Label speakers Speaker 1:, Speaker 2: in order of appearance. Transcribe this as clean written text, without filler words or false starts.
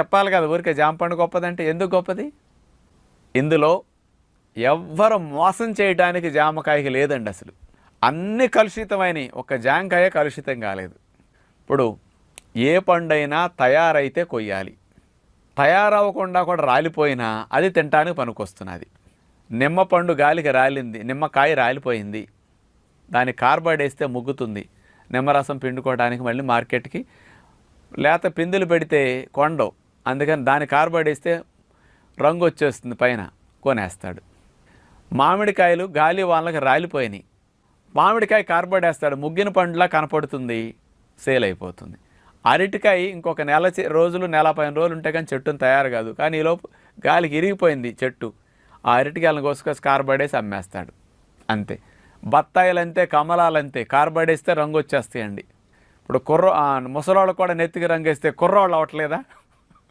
Speaker 1: చెప్పాలి కదా, ఊరికే జామ పండు గొప్పదంటే ఎందుకు గొప్పది? ఇందులో ఎవ్వరు మోసం చేయడానికి జామకాయకి లేదండి అసలు. అన్ని కలుషితమైనవి, ఒక జామకాయ కలుషితం కాలేదు. ఇప్పుడు ఏ పండైనా తయారైతే కొయ్యాలి, తయారవ్వకుండా కూడా రాలిపోయినా అది తినడానికి పనికొస్తున్నది. నిమ్మ పండు గాలికి రాలింది, నిమ్మకాయ రాలిపోయింది, దాని కార్బైడ్ వేస్తే ముగ్గుతుంది, నిమ్మరసం పిండుకోవడానికి మళ్ళీ మార్కెట్కి లేత పిందులు పెడితే కొండవు, అందుకని దాని కార్బైడ్ వేస్తే రంగు వచ్చేస్తుంది, పైన కొనేస్తాడు. మామిడికాయలు గాలి వాళ్ళకి రాలిపోయినాయి, మామిడికాయ కార్బైడ్ వేస్తాడు, ముగ్గిన పండులా కనపడుతుంది, సేల్ అయిపోతుంది. అరటికాయ ఇంకొక రోజులు, నెల 15 రోజులు ఉంటే కానీ చెట్టును తయారు కాదు, కానీ ఈలోపు గాలికి ఇరిగిపోయింది చెట్టు, ఆ అరటికాయలను కోసుకొచ్చి కార్బైడ్ వేసి అమ్మేస్తాడు, అంతే. బత్తాయిలు అంతే, కమలాలు అంతే, కార్బైడ్ వేస్తే రంగు వచ్చేస్తాయండి. ఇప్పుడు ముసలోళ్ళు కూడా నెత్తికి రంగు వేస్తే కుర్రోళ్ళు అవ్వట్లేదా?